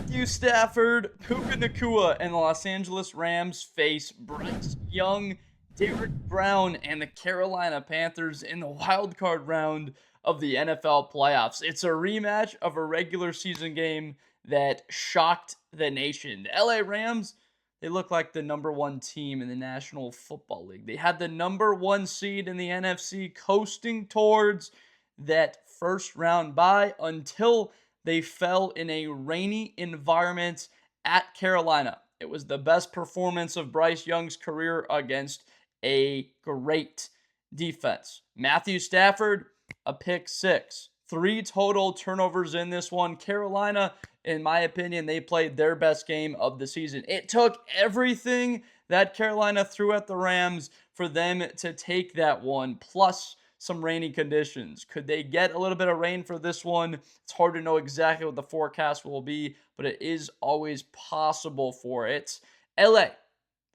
Matthew Stafford, Puka Nacua, and the Los Angeles Rams face Bryce Young, Derek Brown, and the Carolina Panthers in the wild card round of the NFL playoffs. It's a rematch of a regular season game that shocked the nation. The LA Rams, they look like the number one team in the National Football League. They had the number one seed in the NFC, coasting towards that first round bye until they fell in a rainy environment at Carolina. It was the best performance of Bryce Young's career against a great defense. Matthew Stafford, a pick six. 3 total turnovers in this one. Carolina, in my opinion, they played their best game of the season. It took everything that Carolina threw at the Rams for them to take that one, plus some rainy conditions. Could they get a little bit of rain for this one? It's hard to know exactly what the forecast will be, but it is always possible for it. LA,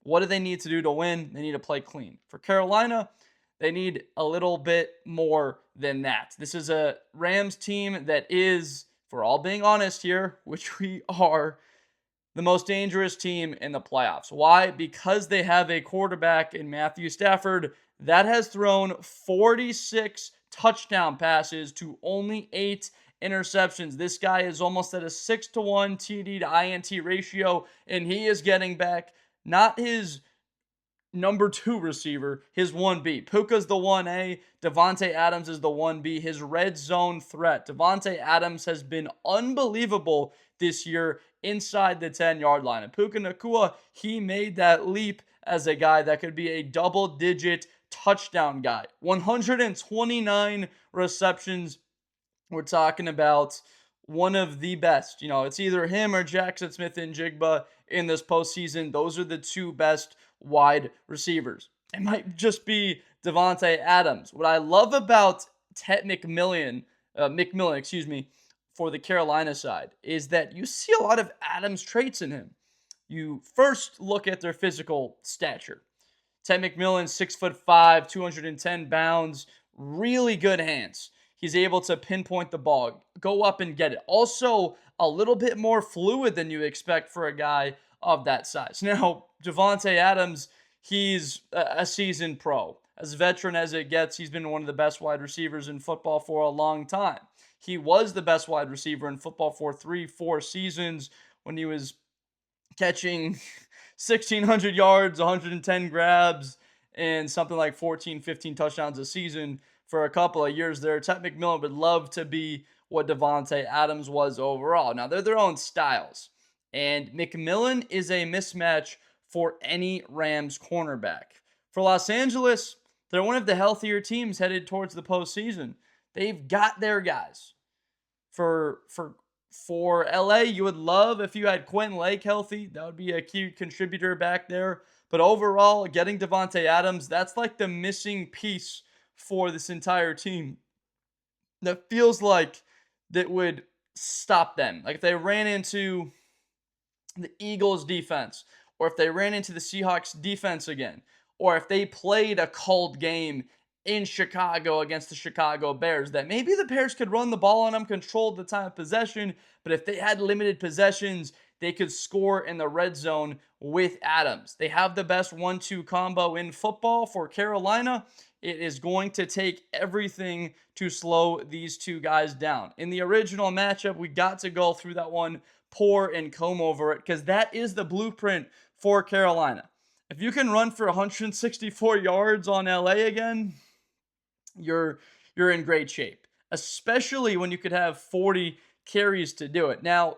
what do they need to do to win? They need to play clean. For Carolina, they need a little bit more than that. This is a Rams team that is, for all being honest here, which we are, the most dangerous team in the playoffs. Why? Because they have a quarterback in Matthew Stafford that has thrown 46 touchdown passes to only 8 interceptions. This guy is almost at a 6-to-1 TD to INT ratio, and he is getting back not his number 2 receiver, his 1B. Puka's the 1A. Davante Adams is the 1B. His red zone threat. Davante Adams has been unbelievable this year inside the 10-yard line. And Puka Nacua, he made that leap as a guy that could be a double-digit touchdown guy. 129 receptions. We're talking about one of the best. It's either him or Jackson Smith-Njigba in this postseason. Those are the 2 best wide receivers. It might just be Davante Adams. What I love about McMillan, for the Carolina side, is that you see a lot of Adams traits in him. You first look at their physical stature. McMillan, 6'5", 210 pounds, really good hands. He's able to pinpoint the ball, go up and get it. Also, a little bit more fluid than you expect for a guy of that size. Now, Davante Adams, he's a seasoned pro. As veteran as it gets, he's been one of the best wide receivers in football for a long time. He was the best wide receiver in football for 3-4 seasons when he was catching 1,600 yards, 110 grabs, and something like 14, 15 touchdowns a season for a couple of years there. McMillan would love to be what Davante Adams was overall. Now, they're their own styles, and McMillan is a mismatch for any Rams cornerback. For Los Angeles, they're one of the healthier teams headed towards the postseason. They've got their guys. For LA, you would love if you had Quentin Lake healthy. That would be a key contributor back there. But overall, getting Davante Adams, that's like the missing piece for this entire team. That feels like that would stop them. Like if they ran into the Eagles defense, or if they ran into the Seahawks defense again, or if they played a cold game in Chicago against the Chicago Bears, that maybe the Bears could run the ball on them, control the time of possession, but if they had limited possessions, they could score in the red zone with Adams. They have the best 1-2 combo in football for Carolina. It is going to take everything to slow these 2 guys down. In the original matchup, we got to go through that one, pour and comb over it, because that is the blueprint for Carolina. If you can run for 164 yards on LA again, you're in great shape, especially when you could have 40 carries to do it. Now,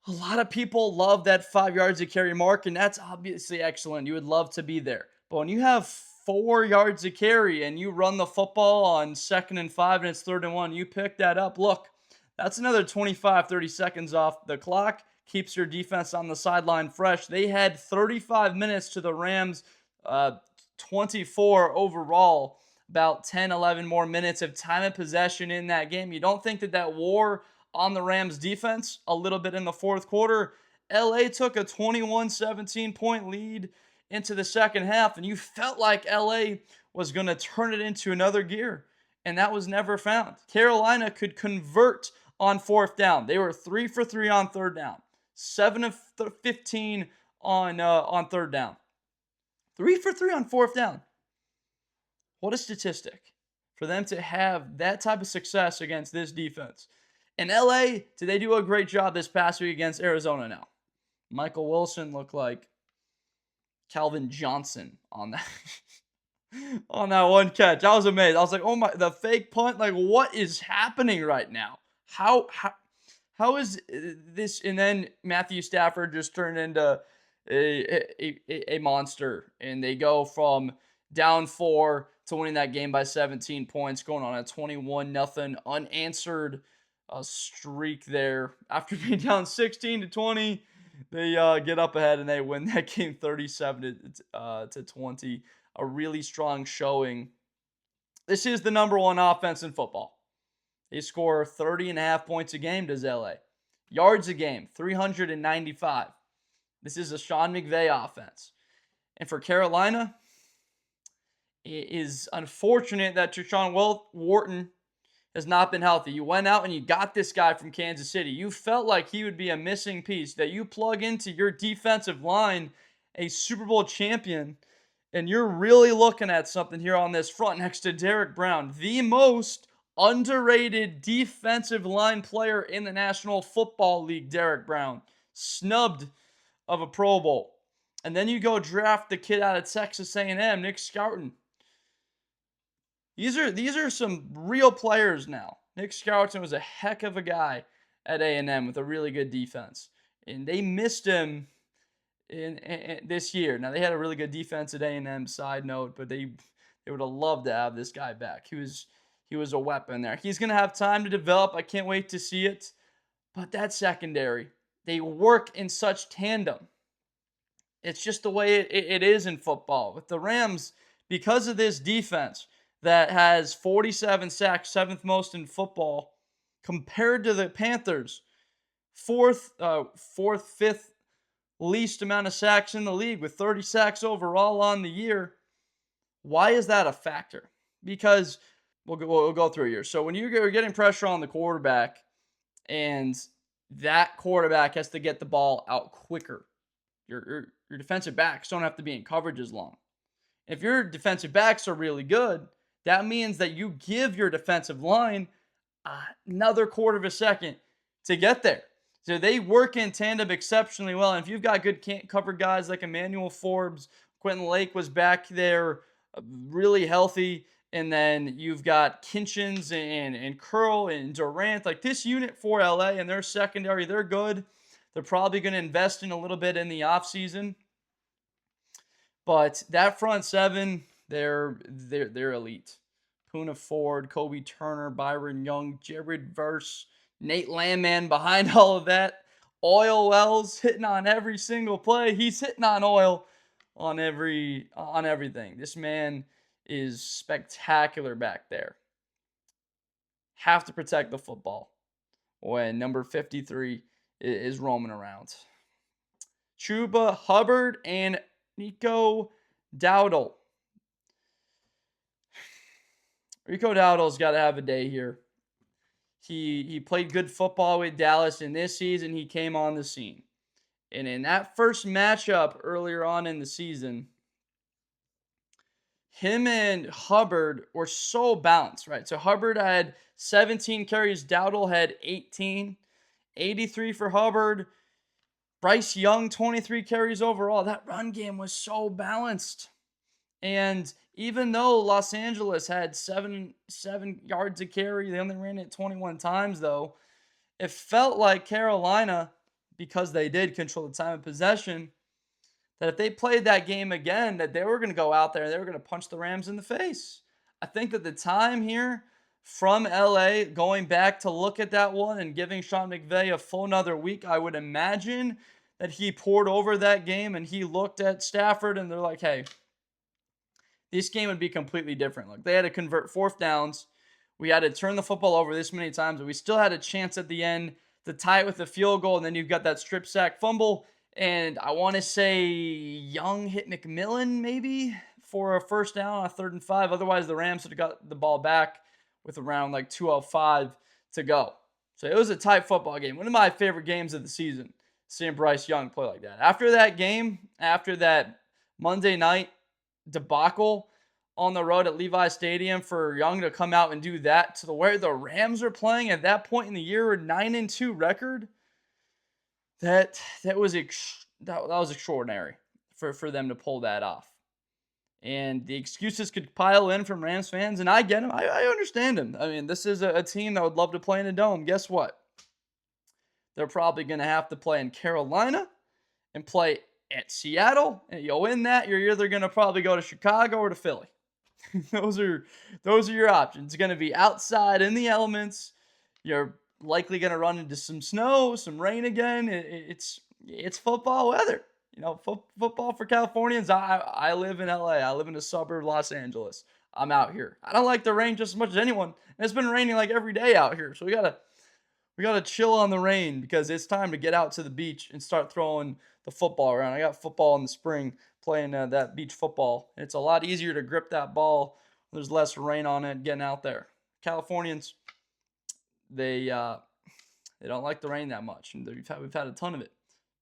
a lot of people love that 5 yards a carry mark, and that's obviously excellent. You would love to be there. But when you have 4 yards a carry and you run the football on 2nd and 5 and it's 3rd and 1, you pick that up. Look, that's another 25, 30 seconds off the clock. Keeps your defense on the sideline fresh. They had 35 minutes to the Rams, 24 overall. About 10, 11 more minutes of time of possession in that game. You don't think that wore on the Rams defense a little bit in the fourth quarter? LA took a 21-17 point lead into the second half, and you felt like LA was going to turn it into another gear, and that was never found. Carolina could convert on 4th down. They were 3 for 3 on 3rd down. 7 of 15 on third down. 3 for 3 on fourth down. What a statistic for them to have that type of success against this defense. In LA, did they do a great job this past week against Arizona now? Michael Wilson looked like Calvin Johnson on that on that one catch. I was amazed. I was like, oh my, the fake punt, like what is happening right now? How is this? And then Matthew Stafford just turned into a monster, and they go from down 4 to winning that game by 17 points, going on a 21-0 unanswered streak there. After being down 16-20, they get up ahead and they win that game 37-20. A really strong showing. This is the number 1 offense in football. They score 30.5 points a game, does LA. Yards a game, 395. This is a Sean McVay offense. And for Carolina, it is unfortunate that Treshaun Wharton has not been healthy. You went out and you got this guy from Kansas City. You felt like he would be a missing piece, that you plug into your defensive line, a Super Bowl champion, and you're really looking at something here on this front next to Derrick Brown, the most underrated defensive line player in the National Football League. Derrick Brown, snubbed of a Pro Bowl. And then you go draft the kid out of Texas A&M, Nick Scouton. These are some real players now. Nick Scouton was a heck of a guy at A&M with a really good defense. And they missed him in this year. Now, they had a really good defense at A&M, side note, but they would have loved to have this guy back. He was a weapon there. He's going to have time to develop. I can't wait to see it. But that secondary, they work in such tandem. It's just the way it is in football. With the Rams, because of this defense that has 47 sacks, 7th most in football, compared to the Panthers, 4th, 5th least amount of sacks in the league with 30 sacks overall on the year. Why is that a factor? Because we'll go through here. So when you're getting pressure on the quarterback and that quarterback has to get the ball out quicker, your defensive backs don't have to be in coverage as long. If your defensive backs are really good, that means that you give your defensive line another quarter of a second to get there. So they work in tandem exceptionally well. And if you've got good cover guys like Emmanuel Forbes, Quentin Lake was back there really healthy. And then you've got Kinchins and Curl and Durant. Like this unit for LA and their secondary, they're good. They're probably going to invest in a little bit in the offseason. But that front seven, they're elite. Poona Ford, Colby Turner, Byron Young, Jared Verse, Nate Landman behind all of that. Oil Wells hitting on every single play. He's hitting on oil on everything. This man is spectacular back there. Have to protect the football when number 53 is roaming around. Chuba Hubbard and Rico Dowdle. Rico Dowdle's got to have a day here. He played good football with Dallas, and this season he came on the scene. And in that first matchup earlier on in the season, him and Hubbard were so balanced, right? So Hubbard had 17 carries, Dowdle had 18, 83 for Hubbard. Bryce Young, 23 carries overall. That run game was so balanced. And even though Los Angeles had 7 yards a carry, they only ran it 21 times, though, it felt like Carolina, because they did control the time of possession, that if they played that game again, that they were going to go out there and they were going to punch the Rams in the face. I think that the time here from LA, going back to look at that one and giving Sean McVay a full another week, I would imagine that he poured over that game and he looked at Stafford and they're like, hey, this game would be completely different. Like, they had to convert 4th downs. We had to turn the football over this many times, but we still had a chance at the end to tie it with a field goal, and then you've got that strip sack fumble. And I want to say Young hit McMillan maybe for a 1st down on a 3rd and 5. Otherwise, the Rams would have got the ball back with around like 2:05 to go. So it was a tight football game. One of my favorite games of the season. seeing Bryce Young play like that. After that game, after that Monday night debacle on the road at Levi Stadium, for Young to come out and do that to the where the Rams are playing at that point in the year, a 9-2 record, that was extraordinary for them to pull that off. And the excuses could pile in from Rams fans, and I get them. I understand them. I mean, this is a team that would love to play in a dome. Guess what? They're probably going to have to play in Carolina and play at Seattle. And you'll win that, you're either going to probably go to Chicago or to Philly. those are your options. It's going to be outside in the elements. You're likely going to run into some snow, some rain again. It's football weather. You know, football for Californians. I live in LA. I live in a suburb of Los Angeles. I'm out here. I don't like the rain just as much as anyone. And it's been raining like every day out here. So we gotta chill on the rain, because it's time to get out to the beach and start throwing the football around. I got football in the spring, playing that beach football. It's a lot easier to grip that ball. There's less rain on it getting out there. Californians, they don't like the rain that much, and we've had a ton of it.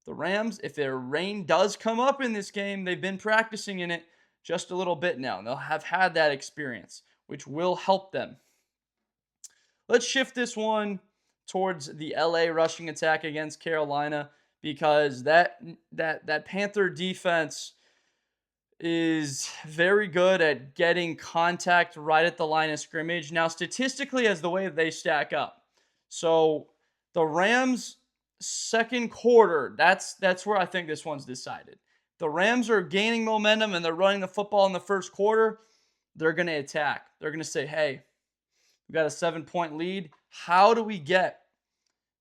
The Rams, if their rain does come up in this game, they've been practicing in it just a little bit now, and they'll have had that experience, which will help them. Let's shift this one towards the LA rushing attack against Carolina, because that Panther defense is very good at getting contact right at the line of scrimmage. Now, statistically, as the way that they stack up. So the Rams' second quarter, that's where I think this one's decided. The Rams are gaining momentum and they're running the football in the first quarter. They're going to attack. They're going to say, hey, we got a 7-point lead. How do we get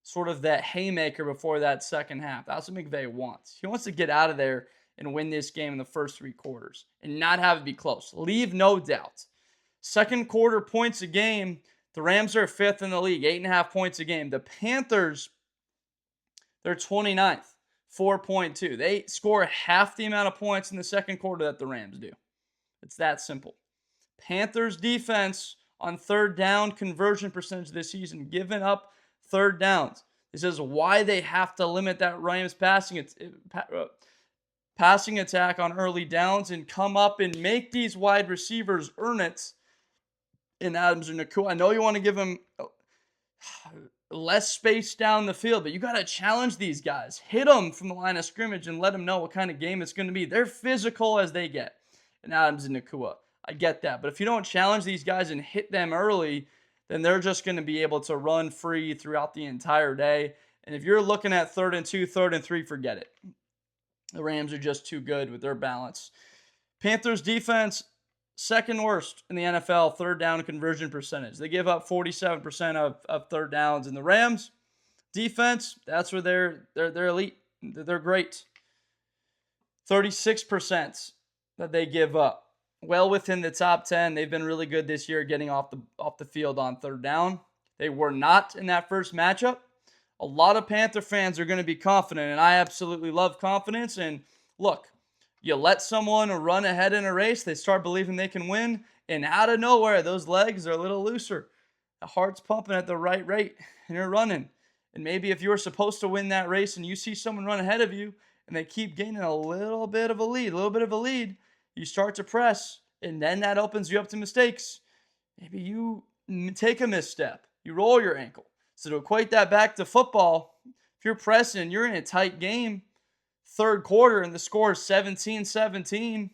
sort of that haymaker before that second half? That's what McVay wants. He wants to get out of there and win this game in the first 3 quarters and not have it be close. Leave no doubt. Second quarter points a game, the Rams are 5th in the league, 8.5 points a game. The Panthers, they're 29th, 4.2. They score half the amount of points in the second quarter that the Rams do. It's that simple. Panthers defense on third down conversion percentage this season, giving up third downs. This is why they have to limit that Rams passing attack on early downs and come up and make these wide receivers earn it in Adams and Nacua. I know you want to give them less space down the field, but you got to challenge these guys. Hit them from the line of scrimmage and let them know what kind of game it's going to be. They're physical as they get in Adams and Nacua. I get that. But if you don't challenge these guys and hit them early, then they're just going to be able to run free throughout the entire day. And if you're looking at 3rd and 2, 3rd and 3, forget it. The Rams are just too good with their balance. Panthers defense, second worst in the NFL, third down conversion percentage. They give up 47% of third downs. And the Rams defense, that's where they're elite. They're great. 36% that they give up. Well within the top 10. They've been really good this year getting off the field on third down. They were not in that first matchup. A lot of Panther fans are going to be confident, and I absolutely love confidence. And look, you let someone run ahead in a race, they start believing they can win, and out of nowhere, those legs are a little looser. The heart's pumping at the right rate, and you're running. And maybe if you're supposed to win that race and you see someone run ahead of you, and they keep gaining a little bit of a lead, you start to press, and then that opens you up to mistakes. Maybe you take a misstep. You roll your ankle. So to equate that back to football, if you're pressing, you're in a tight game, third quarter, and the score is 17-17,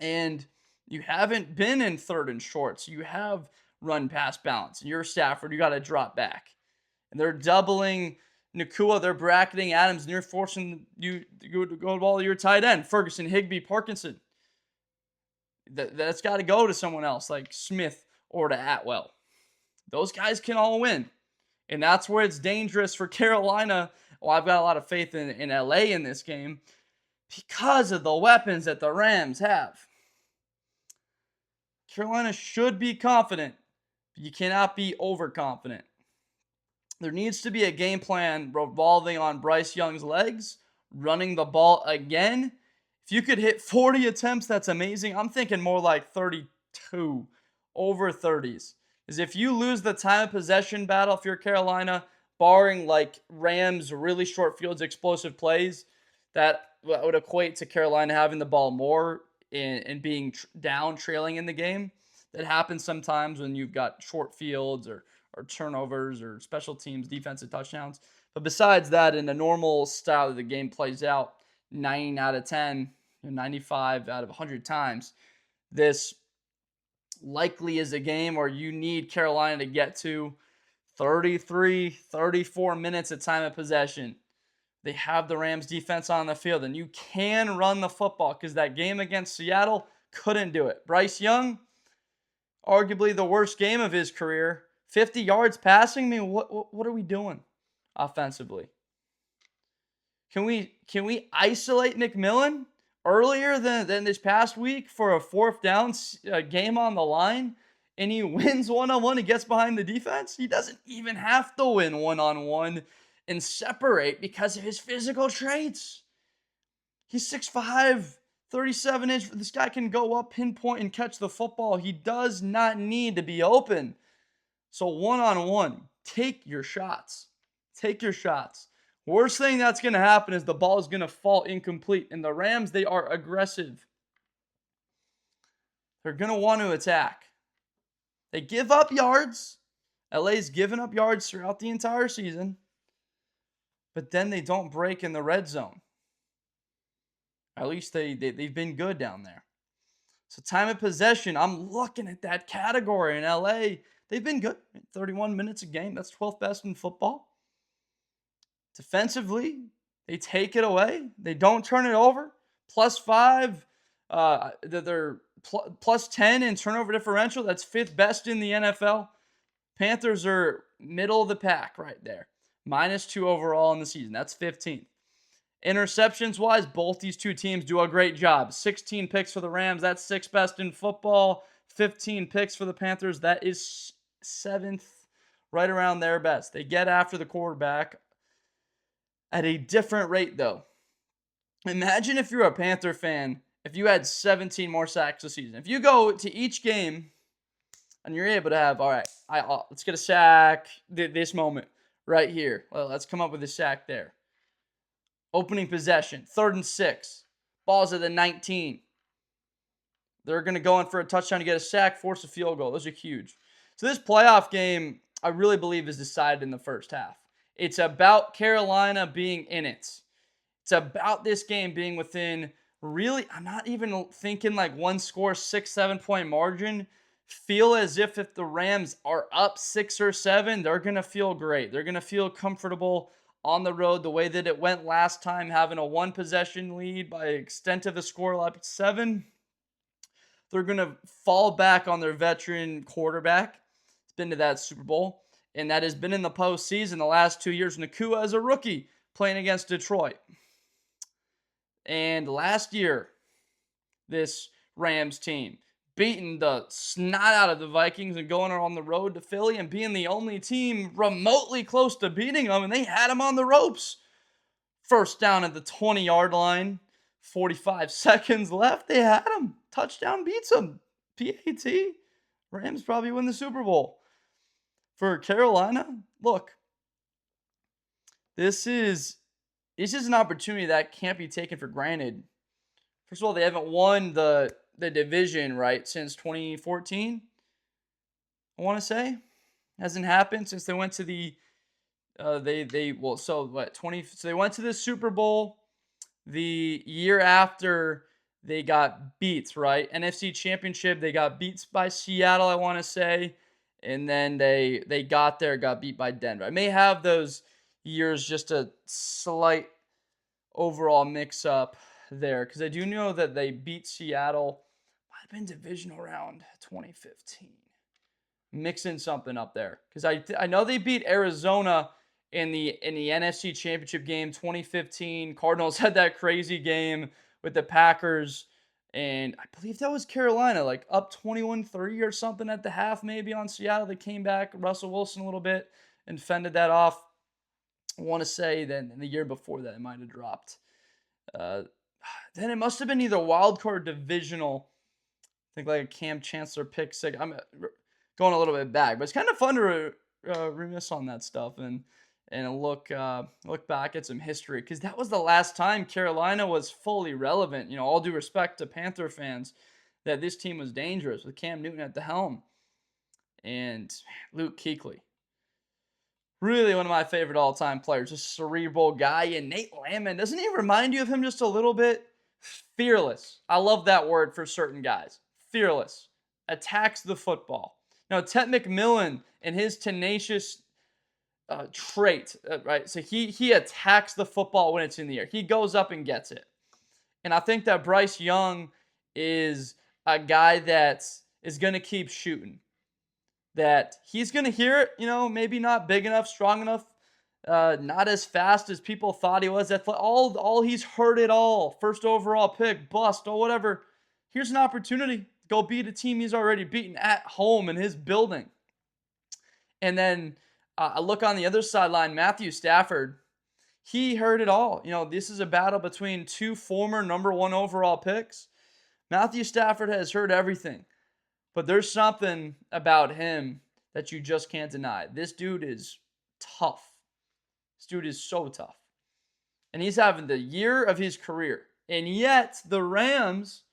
and you haven't been in third and short, so you have run pass balance, and you're Stafford, you got to drop back. And they're doubling Nacua, they're bracketing Adams, and you're forcing you to go to all your tight end, Ferguson, Higbee, Parkinson. That's got to go to someone else like Smith or to Atwell. Those guys can all win. And that's where it's dangerous for Carolina. Well, I've got a lot of faith in LA in this game because of the weapons that the Rams have. Carolina should be confident, but you cannot be overconfident. There needs to be a game plan revolving on Bryce Young's legs, running the ball again. If you could hit 40 attempts, that's amazing. I'm thinking more like 32, over 30s. Because if you lose the time of possession battle, if you're Carolina, barring like Rams really short fields, explosive plays, that would equate to Carolina having the ball more and being down, trailing in the game. That happens sometimes when you've got short fields or turnovers or special teams, defensive touchdowns. But besides that, in a normal style that the game plays out, 9 out of 10, 95 out of 100 times, this likely is a game where you need Carolina to get to 33, 34 minutes of time of possession. They have the Rams defense on the field, and you can run the football because that game against Seattle couldn't do it. Bryce Young, arguably the worst game of his career, 50 yards passing. I mean, what are we doing offensively? Can we isolate McMillan earlier than this past week for a fourth down game on the line, and he wins one-on-one and gets behind the defense? He doesn't even have to win one-on-one and separate because of his physical traits. He's 6'5", 37-inch. This guy can go up, pinpoint, and catch the football. He does not need to be open. So one-on-one, take your shots. Take your shots. Worst thing that's going to happen is the ball is going to fall incomplete. And the Rams, they are aggressive. They're going to want to attack. They give up yards. LA's given up yards throughout the entire season. But then they don't break in the red zone. At least they've been good down there. So time of possession, I'm looking at that category in LA. They've been good. 31 minutes a game. That's 12th best in football. Defensively, they take it away. They don't turn it over. +5. They're +10 in turnover differential. That's 5th best in the NFL. Panthers are middle of the pack right there. -2 overall in the season. That's 15th. Interceptions-wise, both these two teams do a great job. 16 picks for the Rams. That's 6th best in football. 15 picks for the Panthers. That is 7th, right around their best. They get after the quarterback at a different rate, though. Imagine if you're a Panther fan, if you had 17 more sacks this season. If you go to each game and you're able to have, all right, let's get a sack this moment right here. Well, let's come up with a sack there. Opening possession, 3rd and 6. Ball's at the 19. They're going to go in for a touchdown to get a sack, force a field goal. Those are huge. So this playoff game, I really believe, is decided in the first half. It's about Carolina being in it. It's about this game being within, really, I'm not even thinking like one score, 6-7 point margin. Feel as if the Rams are up 6 or 7, they're going to feel great. They're going to feel comfortable on the road the way that it went last time, having a 1 possession lead by extent of the score up 7. They're going to fall back on their veteran quarterback. It's been to that Super Bowl, and that has been in the postseason the last 2 years. Nacua as a rookie playing against Detroit. And last year, this Rams team beating the snot out of the Vikings and going on the road to Philly and being the only team remotely close to beating them, and they had them on the ropes. First down at the 20-yard line, 45 seconds left, they had them. Touchdown beats them. PAT. Rams probably win the Super Bowl. For Carolina, look, this is an opportunity that can't be taken for granted. First of all, they haven't won the division, right, since 2014, I want to say. Hasn't happened since they went to the so they went to the Super Bowl the year after they got beat, right? NFC Championship, they got beat by Seattle, I want to say, and then they got beat by Denver. I may have those years just a slight overall mix-up there, because I do know that they beat Seattle. Might have been divisional round 2015. Mixing something up there, because I know they beat Arizona in the NFC Championship game 2015. Cardinals had that crazy game with the Packers, and I believe that was Carolina, like up 21-3 or something at the half, maybe on Seattle. They came back, Russell Wilson a little bit, and fended that off. I want to say then in the year before that, it might have dropped. Then it must have been either wild card divisional. I think like a Cam Chancellor pick six. I'm going a little bit back, but it's kind of fun to reminisce on that stuff. And and look back at some history, because that was the last time Carolina was fully relevant. All due respect to Panther fans, that this team was dangerous with Cam Newton at the helm and Luke Kuechly. Really one of my favorite all-time players, a cerebral guy. And Nate Landman, doesn't he remind you of him just a little bit? Fearless. I love that word for certain guys. Fearless. Attacks the football. Now, Tet McMillan and his tenacious trait, right? So he attacks the football when it's in the air. He goes up and gets it. And I think that Bryce Young is a guy that is going to keep shooting. That he's going to hear it, maybe not big enough, strong enough, not as fast as people thought he was. All he's heard it all. First overall pick, bust, or whatever. Here's an opportunity. Go beat a team he's already beaten at home in his building. And then I look on the other sideline, Matthew Stafford. He heard it all. This is a battle between two former number 1 overall picks. Matthew Stafford has heard everything. But there's something about him that you just can't deny. This dude is tough. This dude is so tough. And he's having the year of his career. And yet, the Rams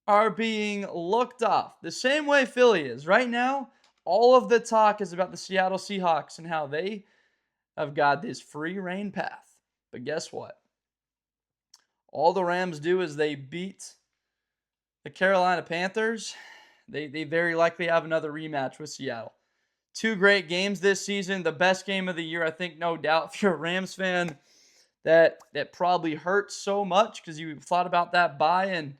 are being looked off the same way Philly is. Right now, all of the talk is about the Seattle Seahawks and how they have got this free reign path. But guess what? All the Rams do is they beat the Carolina Panthers. They very likely have another rematch with Seattle. 2 great games this season. The best game of the year, I think, no doubt. If you're a Rams fan, that probably hurts so much because you thought about that bye, and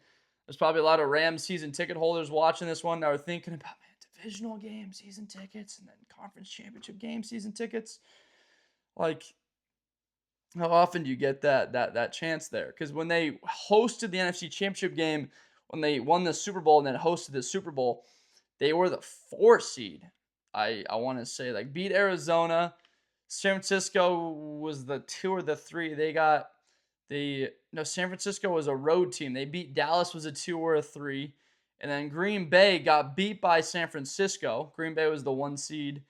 there's probably a lot of Rams season ticket holders watching this one that are thinking about, divisional game season tickets and then conference championship game season tickets. Like, how often do you get that chance there? Because when they hosted the NFC Championship game, when they won the Super Bowl and then hosted the Super Bowl, they were the 4 seed. I want to say, beat Arizona. San Francisco was the 2 or the 3. San Francisco was a road team. They beat Dallas, was a 2 or a 3. And then Green Bay got beat by San Francisco. Green Bay was the 1 seed.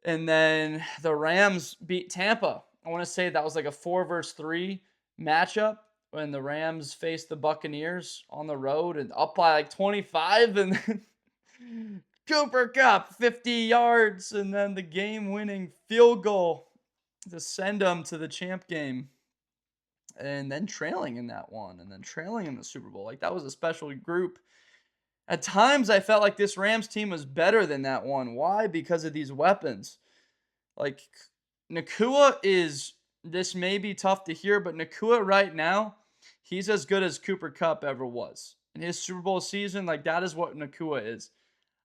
And then the Rams beat Tampa. I want to say that was a 4 versus 3 matchup when the Rams faced the Buccaneers on the road and up by 25, and then Cooper Kupp 50 yards, and then the game-winning field goal to send them to the champ game, and then trailing in that one, and then trailing in the Super Bowl. That was a special group. At times, I felt like this Rams team was better than that one. Why? Because of these weapons. Nacua is, this may be tough to hear, but Nacua right now, he's as good as Cooper Kupp ever was. In his Super Bowl season, that is what Nacua is.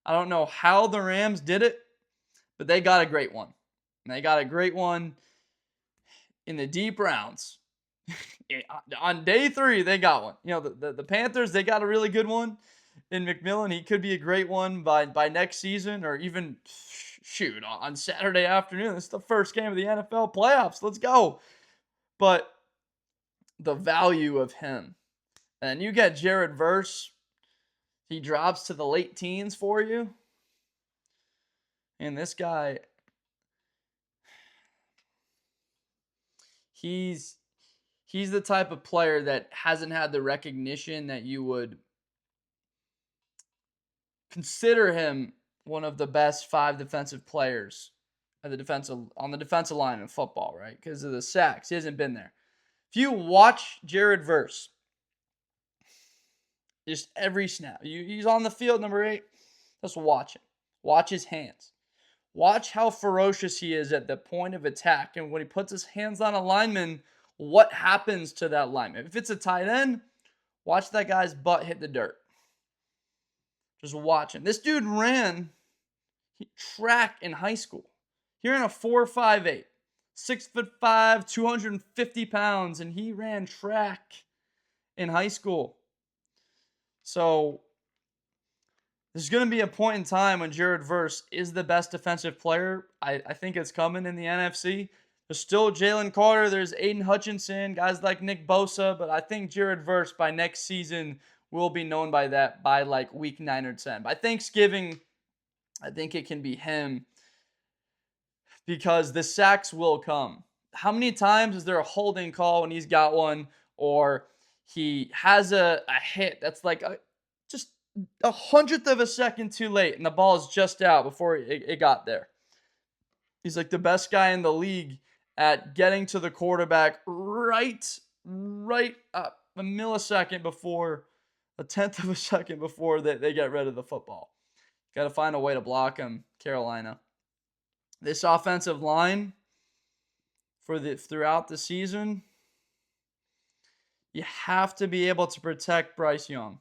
I don't know how the Rams did it, but they got a great one. And they got a great one in the deep rounds. On day 3, they got one. The Panthers, they got a really good one in McMillan. He could be a great one by next season, or even, on Saturday afternoon. This is the first game of the NFL playoffs. Let's go. But the value of him. And you get Jared Verse. He drops to the late teens for you. And this guy, he's the type of player that hasn't had the recognition that you would consider him one of the best 5 defensive players on the defensive line in football, right? Because of the sacks. He hasn't been there. If you watch Jared Verse, just every snap, he's on the field, number 8, just watch him. Watch his hands. Watch how ferocious he is at the point of attack. And when he puts his hands on a lineman, what happens to that lineman? If it's a tight end, watch that guy's butt hit the dirt. Just watch him. This dude ran track in high school. He ran a 4.58, 6'5", 250 pounds, and he ran track in high school. So there's going to be a point in time when Jared Verse is the best defensive player. I think it's coming in the NFC. There's still Jalen Carter. There's Aiden Hutchinson, guys like Nick Bosa. But I think Jared Verse by next season will be known by that by week 9 or 10. By Thanksgiving, I think it can be him because the sacks will come. How many times is there a holding call when he's got one, or he has a hit that's like just a hundredth of a second too late and the ball is just out before it got there? He's like the best guy in the league at getting to the quarterback right up a millisecond before, a tenth of a second before they get rid of the football. Got to find a way to block him, Carolina. This offensive line throughout the season, you have to be able to protect Bryce Young.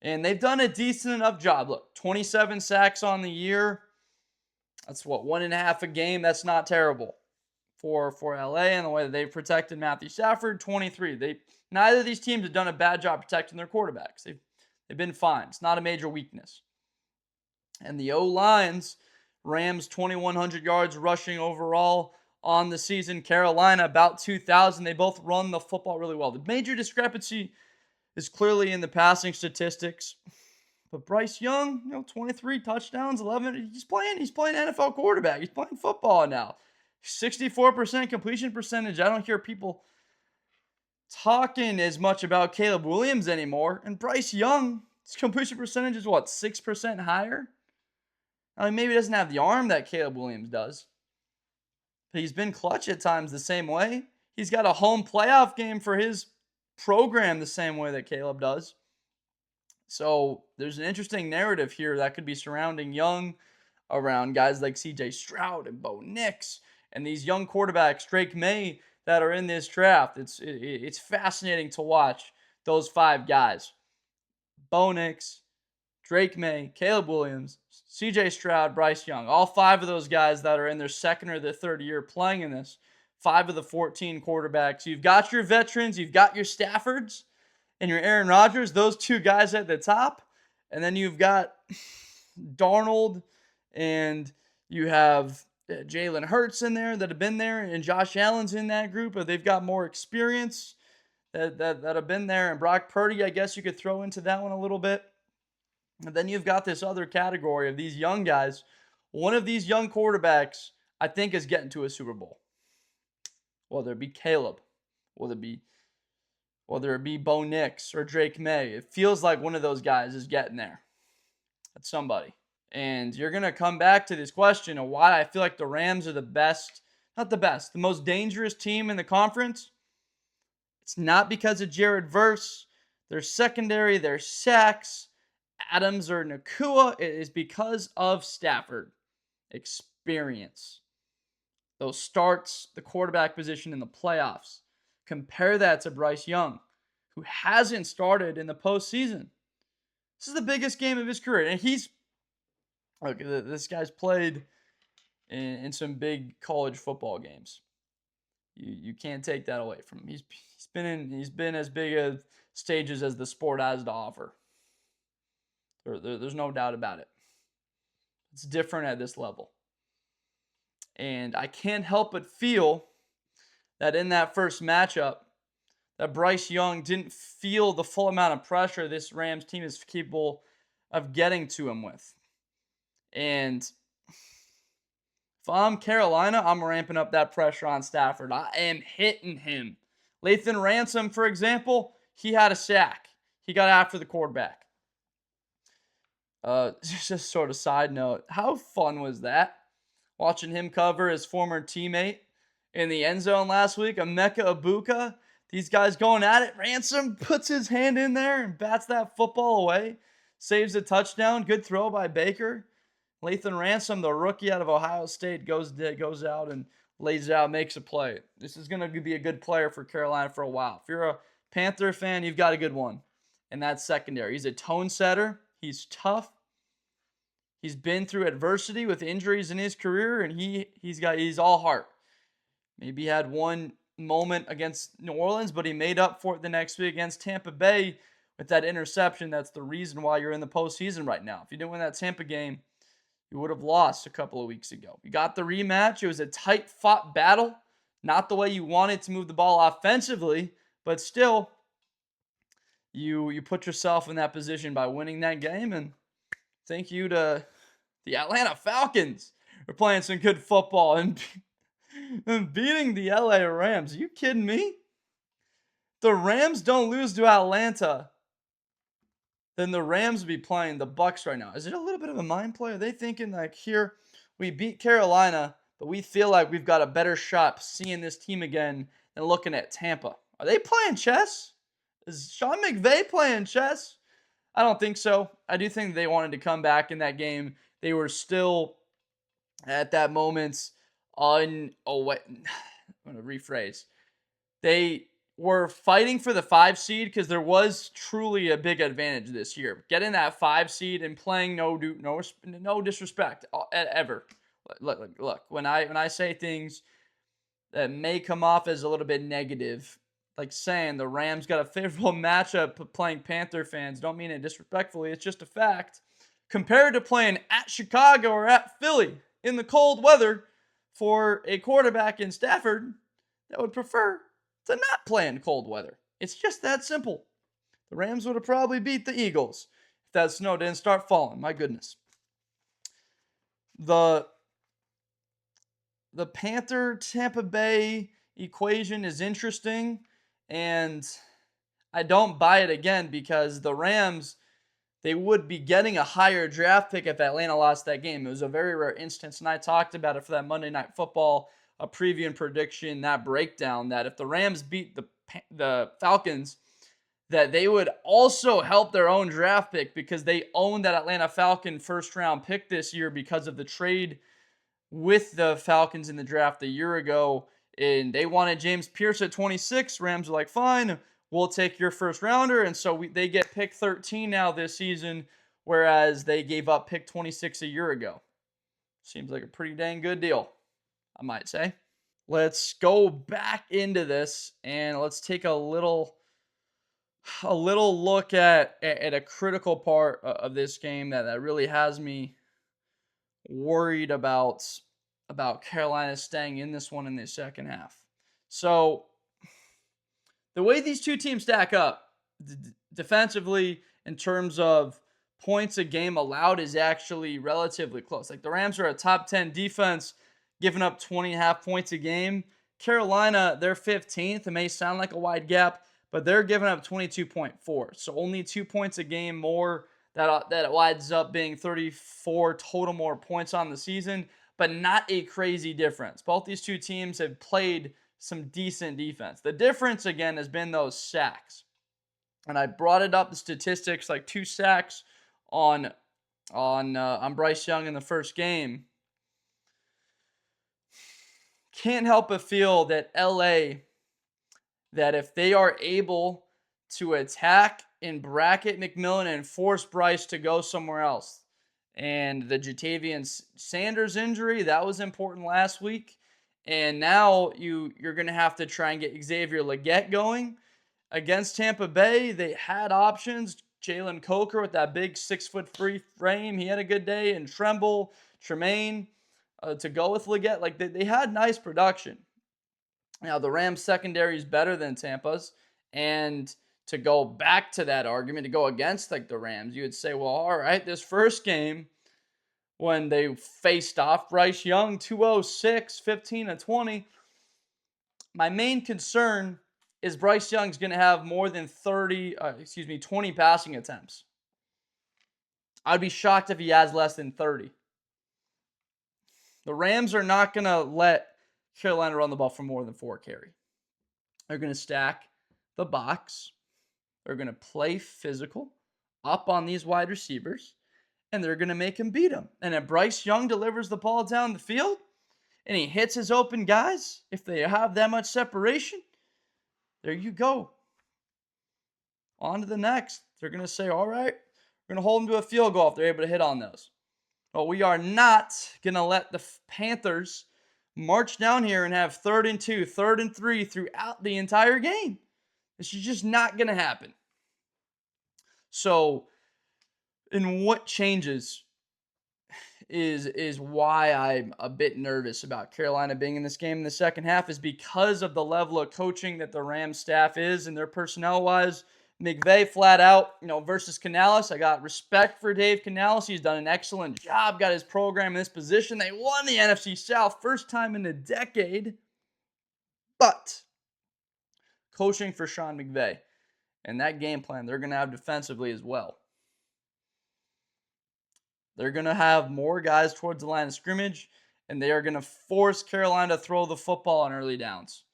And they've done a decent enough job. Look, 27 sacks on the year. That's what, 1.5 a game. That's not terrible for LA and the way that they've protected Matthew Stafford. 23. Neither of these teams have done a bad job protecting their quarterbacks. They've been fine. It's not a major weakness. And the O-lines, Rams 2,100 yards rushing overall on the season. Carolina about 2,000. They both run the football really well. The major discrepancy is clearly in the passing statistics. But Bryce Young, 23 touchdowns, 11. He's playing NFL quarterback. He's playing football now. 64% completion percentage. I don't hear people talking as much about Caleb Williams anymore. And Bryce Young, his completion percentage is what, 6% higher? I mean, maybe he doesn't have the arm that Caleb Williams does. But he's been clutch at times the same way. He's got a home playoff game for his program the same way that Caleb does. So there's an interesting narrative here that could be surrounding Young, around guys like C.J. Stroud and Bo Nix and these young quarterbacks, Drake May, that are in this draft. It's fascinating to watch those 5 guys. Bo Nix, Drake May, Caleb Williams, C.J. Stroud, Bryce Young. All 5 of those guys that are in their second or their third year playing in this. 5 of the 14 quarterbacks. You've got your veterans, you've got your Staffords, and your Aaron Rodgers, those 2 guys at the top. And then you've got Darnold, and you have Jalen Hurts in there that have been there, and Josh Allen's in that group, but they've got more experience that have been there. And Brock Purdy, I guess you could throw into that one a little bit. And then you've got this other category of these young guys. One of these young quarterbacks, I think, is getting to a Super Bowl. Whether it be Caleb, whether it be Bo Nix or Drake May. It feels like one of those guys is getting there. That's somebody. And you're going to come back to this question of why I feel like the Rams are the best, not the best, the most dangerous team in the conference. It's not because of Jared Verse, their secondary, their sacks, Adams or Nacua. It is because of Stafford. Experience. Those starts, the quarterback position in the playoffs. Compare that to Bryce Young, who hasn't started in the postseason. This is the biggest game of his career. And this guy's played in some big college football games. You can't take that away from him. He's been as big of stages as the sport has to offer. There's no doubt about it. It's different at this level. And I can't help but feel that in that first matchup, that Bryce Young didn't feel the full amount of pressure this Rams team is capable of getting to him with. And if I'm Carolina, I'm ramping up that pressure on Stafford. I am hitting him. Lathan Ransom, for example, he had a sack. He got after the quarterback. Just a sort of side note, how fun was that? Watching him cover his former teammate in the end zone last week, Emeka Egbuka. These guys going at it. Ransom puts his hand in there and bats that football away. Saves a touchdown. Good throw by Baker. Lathan Ransom, the rookie out of Ohio State, goes out and lays it out, makes a play. This is going to be a good player for Carolina for a while. If you're a Panther fan, you've got a good one. And that's secondary. He's a tone setter. He's tough. He's been through adversity with injuries in his career, and he's all heart. Maybe he had one moment against New Orleans, but he made up for it the next week against Tampa Bay with that interception. That's the reason why you're in the postseason right now. If you didn't win that Tampa game, you would have lost a couple of weeks ago. You got the rematch. It was a tight-fought battle. Not the way you wanted to move the ball offensively, but still, you put yourself in that position by winning that game, and thank you to the Atlanta Falcons We're playing some good football and beating the LA Rams. Are you kidding me? The Rams don't lose to Atlanta, then the Rams would be playing the Bucks right now. Is it a little bit of a mind play? Are they thinking like, here, we beat Carolina, but we feel like we've got a better shot seeing this team again than looking at Tampa? Are they playing chess? Is Sean McVay playing chess? I don't think so. I do think they wanted to come back in that game. They were still at that moment I'm going to rephrase. They were fighting for the 5 seed because there was truly a big advantage this year. Getting that 5 seed and playing no disrespect ever. Look, when I say things that may come off as a little bit negative, like saying the Rams got a favorable matchup playing Panther fans, don't mean it disrespectfully. It's just a fact. Compared to playing at Chicago or at Philly in the cold weather for a quarterback in Stafford that would prefer to not play in cold weather. It's just that simple. The Rams would have probably beat the Eagles if that snow didn't start falling. My goodness. The Panther Tampa Bay equation is interesting, and I don't buy it again because the Rams, they would be getting a higher draft pick if Atlanta lost that game. It was a very rare instance, and I talked about it for that Monday Night Football, a preview and prediction, that breakdown, that if the Rams beat the Falcons, that they would also help their own draft pick because they own that Atlanta Falcon first-round pick this year because of the trade with the Falcons in the draft a year ago. And they wanted James Pierce at 26. Rams were like, fine, we'll take your first rounder. And so they get pick 13 now this season, whereas they gave up pick 26 a year ago. Seems like a pretty dang good deal, I might say. Let's go back into this and let's take a little look at a critical part of this game that really has me worried about Carolina staying in this one in the second half. So the way these two teams stack up defensively in terms of points a game allowed is actually relatively close. Like the Rams are a top 10 defense, giving up 20.5 points a game. Carolina, they're 15th. It may sound like a wide gap, but they're giving up 22.4. So only 2 points a game more. That winds up being 34 total more points on the season, but not a crazy difference. Both these two teams have played some decent defense. The difference, again, has been those sacks. And I brought it up, the statistics, like 2 sacks on Bryce Young in the first game. Can't help but feel that LA, that if they are able to attack and bracket McMillan and force Bryce to go somewhere else. And the Jatavian Sanders injury, that was important last week. And now you're going to have to try and get Xavier Legette going. Against Tampa Bay, they had options. Jalen Coker with that big 6'3" frame, he had a good day. And Tremaine to go with Legette. Like they had nice production. Now the Rams secondary is better than Tampa's. And to go back to that argument, to go against like the Rams, you would say, well, all right, this first game when they faced off Bryce Young, 206, 15-20, my main concern is Bryce Young's going to have more than 20 passing attempts. I'd be shocked if he has less than 30. The Rams are not going to let Carolina run the ball for more than 4 carry. They're going to stack the box. They're going to play physical up on these wide receivers, and they're going to make him beat them. And if Bryce Young delivers the ball down the field and he hits his open guys, if they have that much separation, there you go. On to the next. They're going to say, all right, we're going to hold them to a field goal if they're able to hit on those. But we are not going to let the Panthers march down here and have 3rd and 2, 3rd and 3 throughout the entire game. This is just not going to happen. So, and what changes is why I'm a bit nervous about Carolina being in this game in the second half is because of the level of coaching that the Rams staff is and their personnel-wise McVay flat out, versus Canales. I got respect for Dave Canales. He's done an excellent job, got his program in this position. They won the NFC South first time in a decade. But coaching for Sean McVay and that game plan they're going to have defensively as well. They're going to have more guys towards the line of scrimmage, and they are going to force Carolina to throw the football on early downs.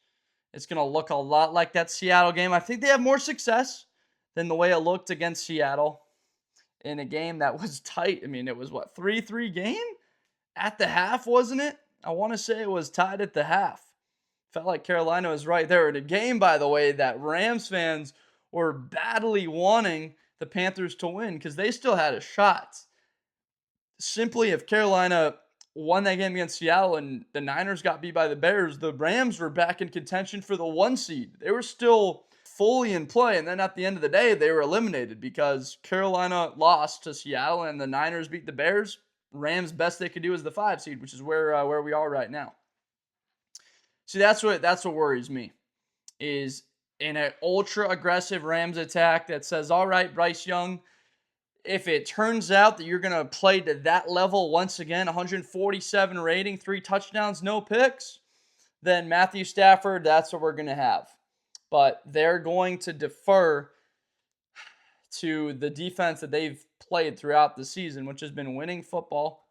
It's going to look a lot like that Seattle game. I think they have more success than the way it looked against Seattle in a game that was tight. I mean, it was 3-3 game at the half, wasn't it? I want to say it was tied at the half. Felt like Carolina was right there in a game, by the way, that Rams fans were badly wanting the Panthers to win because they still had a shot. Simply, if Carolina won that game against Seattle and the Niners got beat by the Bears, the Rams were back in contention for the 1 seed. They were still fully in play, and then at the end of the day, they were eliminated because Carolina lost to Seattle and the Niners beat the Bears. Rams, best they could do is the 5 seed, which is where we are right now. See, that's what worries me, is in an ultra-aggressive Rams attack that says, all right, Bryce Young, if it turns out that you're going to play to that level once again, 147 rating, 3 touchdowns, no picks, then Matthew Stafford, that's what we're going to have. But they're going to defer to the defense that they've played throughout the season, which has been winning football.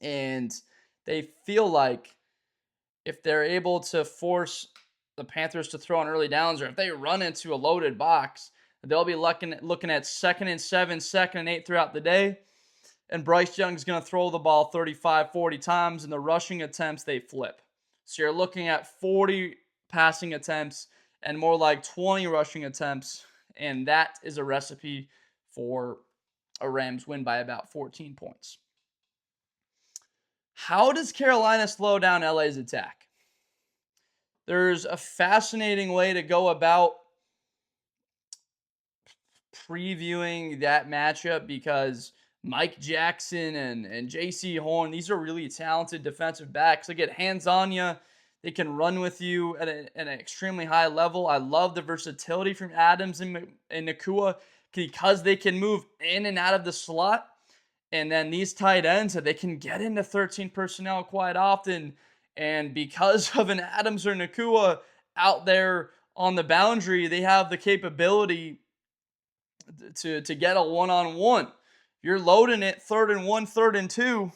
And they feel like if they're able to force the Panthers to throw on early downs, or if they run into a loaded box, they'll be looking at 2nd and 7, 2nd and 8 throughout the day. And Bryce Young's going to throw the ball 35, 40 times, and the rushing attempts, they flip. So you're looking at 40 passing attempts and more like 20 rushing attempts, and that is a recipe for a Rams win by about 14 points. How does Carolina slow down LA's attack? There's a fascinating way to go about previewing that matchup because Mike Jackson and J.C. Horn, these are really talented defensive backs. They get hands on you. They can run with you at an extremely high level. I love the versatility from Adams and Nacua because they can move in and out of the slot. And then these tight ends, they can get into 13 personnel quite often. And because of an Adams or Nacua out there on the boundary, they have the capability to get a one-on-one. You're loading it 3rd and 1, 3rd and 2,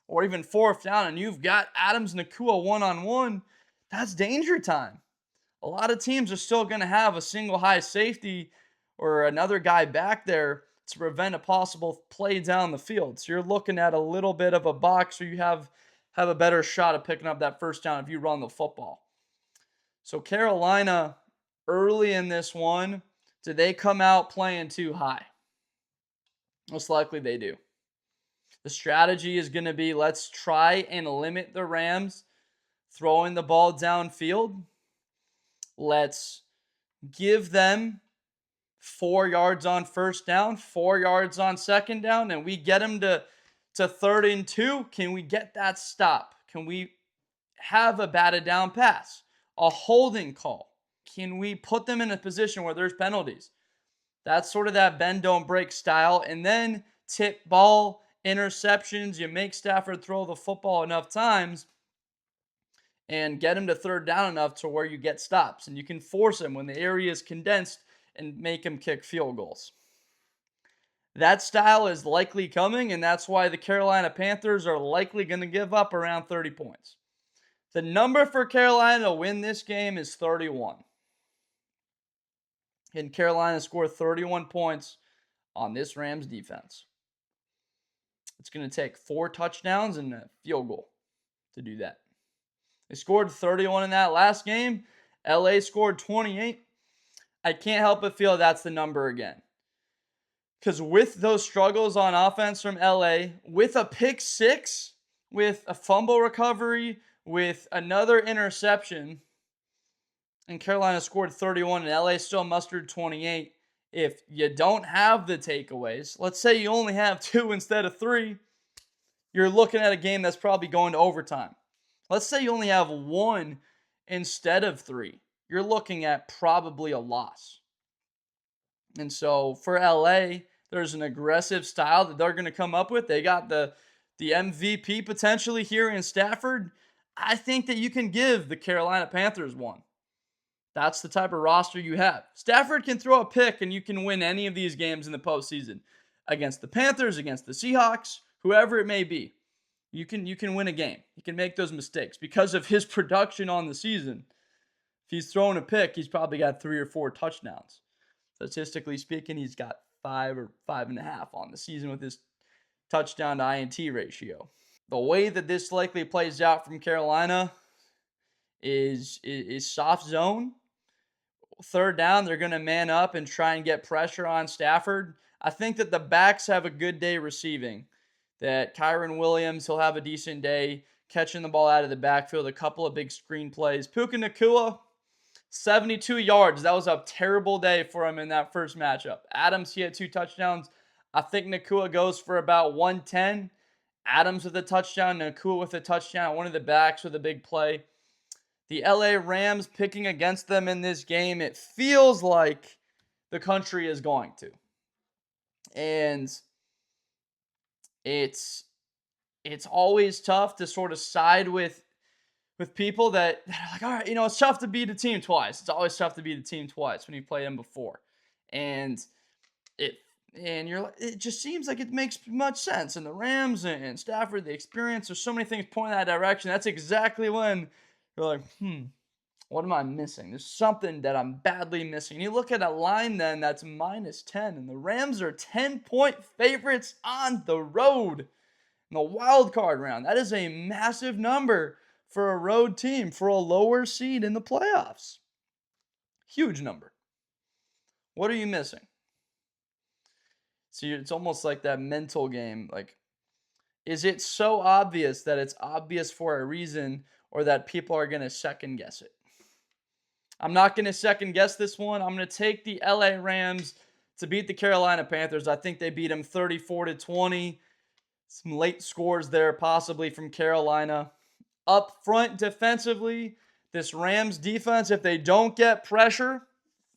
or even 4th down, and you've got Adams Nacua one-on-one. That's danger time. A lot of teams are still going to have a single high safety or another guy back there to prevent a possible play down the field. So you're looking at a little bit of a box where you have a better shot of picking up that first down if you run the football. So Carolina, early in this one, did they come out playing too high? Most likely they do. The strategy is going to be, let's try and limit the Rams throwing the ball downfield. Let's give them 4 yards on first down, 4 yards on second down, and we get them to 3rd and 2. Can we get that stop? Can we have a batted down pass? A holding call? Can we put them in a position where there's penalties? That's sort of that bend, don't break style. And then tip ball, interceptions. You make Stafford throw the football enough times and get him to 3rd down enough to where you get stops. And you can force him when the area is condensed and make him kick field goals. That style is likely coming, and that's why the Carolina Panthers are likely going to give up around 30 points. The number for Carolina to win this game is 31. And Carolina scored 31 points on this Rams defense. It's going to take 4 touchdowns and a field goal to do that. They scored 31 in that last game. LA scored 28. I can't help but feel that's the number again. Because with those struggles on offense from LA, with a pick 6, with a fumble recovery, with another interception, and Carolina scored 31 and LA still mustered 28. If you don't have the takeaways, let's say you only have 2 instead of 3, you're looking at a game that's probably going to overtime. Let's say you only have 1 instead of 3. You're looking at probably a loss. And so for LA, there's an aggressive style that they're going to come up with. They got the MVP potentially here in Stafford. I think that you can give the Carolina Panthers one. That's the type of roster you have. Stafford can throw a pick and you can win any of these games in the postseason against the Panthers, against the Seahawks, whoever it may be. You can win a game. You can make those mistakes because of his production on the season. If he's throwing a pick, he's probably got 3 or 4 touchdowns. Statistically speaking, he's got 5 or 5.5 on the season with his touchdown to INT ratio. The way that this likely plays out from Carolina is soft zone. Third down, they're going to man up and try and get pressure on Stafford. I think that the backs have a good day receiving. That Kyren Williams, he'll have a decent day catching the ball out of the backfield, a couple of big screen plays. Puka Nacua, 72 yards. That was a terrible day for him in that first matchup. Adams, he had 2 touchdowns. I think Nacua goes for about 110. Adams with a touchdown, Nacua with a touchdown, one of the backs with a big play. The LA Rams picking against them in this game, it feels like the country is going to. And it's always tough to sort of side with people that are like, all right, it's tough to beat a team twice. It's always tough to beat a team twice when you play them before. And you're like, it just seems like it makes much sense. And the Rams and Stafford, the experience, there's so many things pointing in that direction. That's exactly when you're like, what am I missing? There's something that I'm badly missing. You look at a line then that's -10, and the Rams are 10-point favorites on the road in the wild card round. That is a massive number for a road team, for a lower seed in the playoffs. Huge number. What are you missing? See, it's almost like that mental game. Like, is it so obvious that it's obvious for a reason, or that people are going to second guess it? I'm not going to second guess this one. I'm going to take the LA Rams to beat the Carolina Panthers. I think they beat them 34-20. Some late scores there possibly from Carolina. Up front defensively, this Rams defense, if they don't get pressure,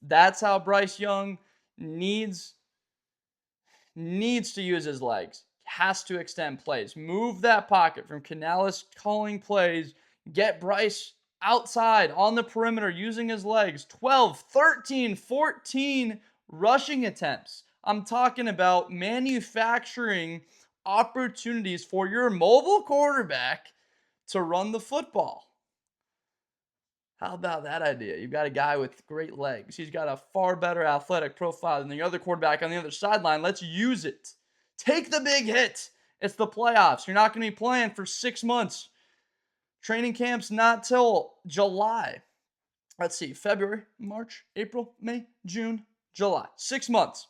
that's how Bryce Young needs to use his legs. Has to extend plays. Move that pocket from Canales calling plays. Get Bryce outside on the perimeter using his legs. 12, 13, 14 rushing attempts. I'm talking about manufacturing opportunities for your mobile quarterback to run the football. How about that idea? You've got a guy with great legs. He's got a far better athletic profile than the other quarterback on the other sideline. Let's use it. Take the big hit. It's the playoffs. You're not going to be playing for 6 months. Training camp's not till July. Let's see, February, March, April, May, June, July. 6 months.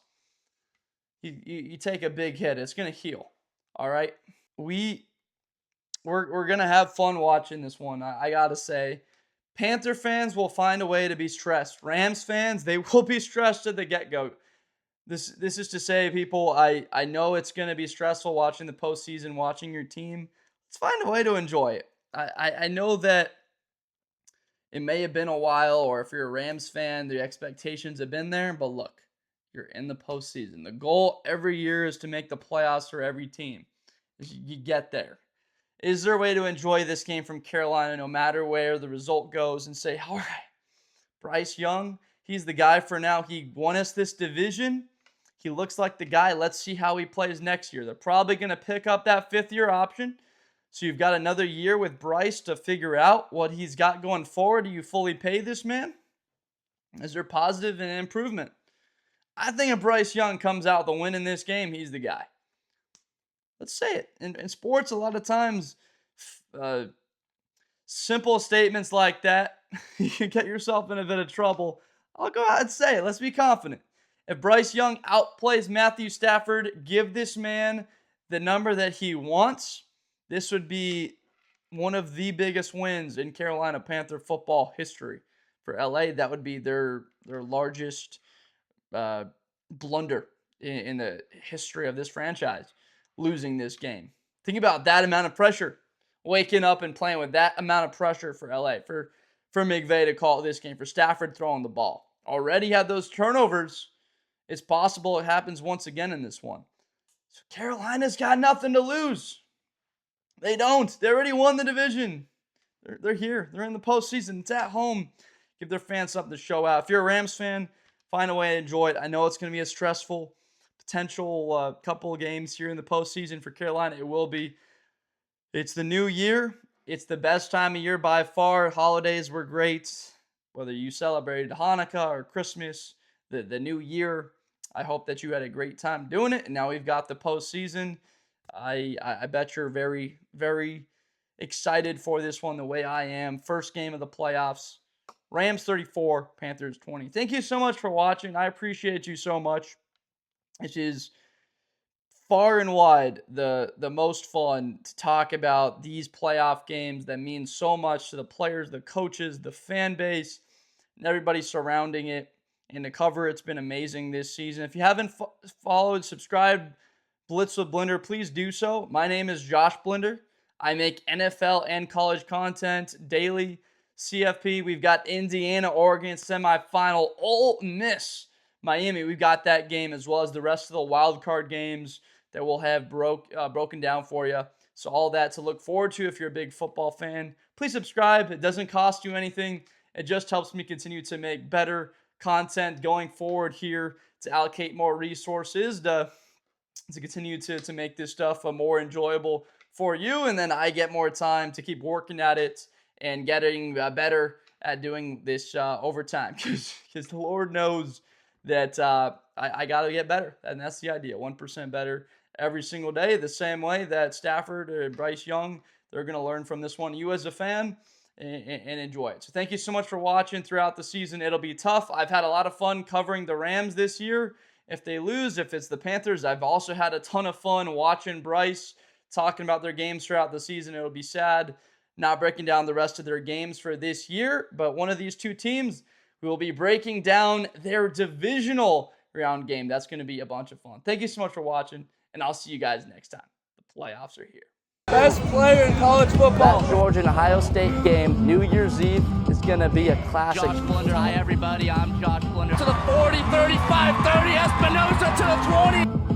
You take a big hit. It's going to heal. All right? We're going to have fun watching this one. I got to say, Panther fans will find a way to be stressed. Rams fans, they will be stressed at the get-go. This is to say, people, I know it's going to be stressful watching the postseason, watching your team. Let's find a way to enjoy it. I know that it may have been a while, or if you're a Rams fan, the expectations have been there. But look, you're in the postseason. The goal every year is to make the playoffs for every team. You get there. Is there a way to enjoy this game from Carolina no matter where the result goes and say, all right, Bryce Young, he's the guy for now. He won us this division. He looks like the guy. Let's see how he plays next year. They're probably going to pick up that 5th-year option. So you've got another year with Bryce to figure out what he's got going forward. Do you fully pay this man? Is there positive and improvement? I think if Bryce Young comes out with a win in this game, he's the guy. Let's say it. In sports, a lot of times, simple statements like that, you can get yourself in a bit of trouble. I'll go ahead and say it. Let's be confident. If Bryce Young outplays Matthew Stafford, give this man the number that he wants. This would be one of the biggest wins in Carolina Panther football history. For LA, that would be their largest blunder in the history of this franchise, losing this game. Think about that amount of pressure, waking up and playing with that amount of pressure for LA, for McVay to call this game, for Stafford throwing the ball. Already had those turnovers It's possible it happens once again in this one. So Carolina's got nothing to lose. They don't. They already won the division. They're here. They're in the postseason. It's at home. Give their fans something to show out. If you're a Rams fan, find a way to enjoy it. I know it's going to be a stressful potential couple of games here in the postseason for Carolina. It will be. It's the new year. It's the best time of year by far. Holidays were great. Whether you celebrated Hanukkah or Christmas, the new year, I hope that you had a great time doing it. And now we've got the postseason. I bet you're very, very excited for this one the way I am. First game of the playoffs. Rams 34, Panthers 20. Thank you so much for watching. I appreciate you so much. This is far and wide the most fun to talk about these playoff games that mean so much to the players, the coaches, the fan base, and everybody surrounding it. And to cover, it's been amazing this season. If you haven't followed, subscribed, Blitz with Blender, please do so. My name is Josh Blender. I make NFL and college content daily. CFP, we've got Indiana, Oregon semifinal, Ole Miss, Miami. We've got that game as well as the rest of the wild card games that we'll have broken down for you. So all that to look forward to if you're a big football fan. Please subscribe. It doesn't cost you anything. It just helps me continue to make better content going forward here, to allocate more resources to continue to make this stuff more enjoyable for you. And then I get more time to keep working at it and getting better at doing this over time. Because the Lord knows that I got to get better. And that's the idea. 1% better every single day. The same way that Stafford or Bryce Young, they're going to learn from this one. You as a fan, and enjoy it. So thank you so much for watching throughout the season. It'll be tough. I've had a lot of fun covering the Rams this year. If they lose, if it's the Panthers, I've also had a ton of fun watching Bryce, talking about their games throughout the season. It'll be sad not breaking down the rest of their games for this year. But one of these two teams, we will be breaking down their divisional round game. That's going to be a bunch of fun. Thank you so much for watching, and I'll see you guys next time. The playoffs are here. Best player in college football. That Georgia and Ohio State game, New Year's Eve, is going to be a classic. Josh Blender, hi everybody, I'm Josh Blender. To the 40, 35, 30, Espinosa to the 20.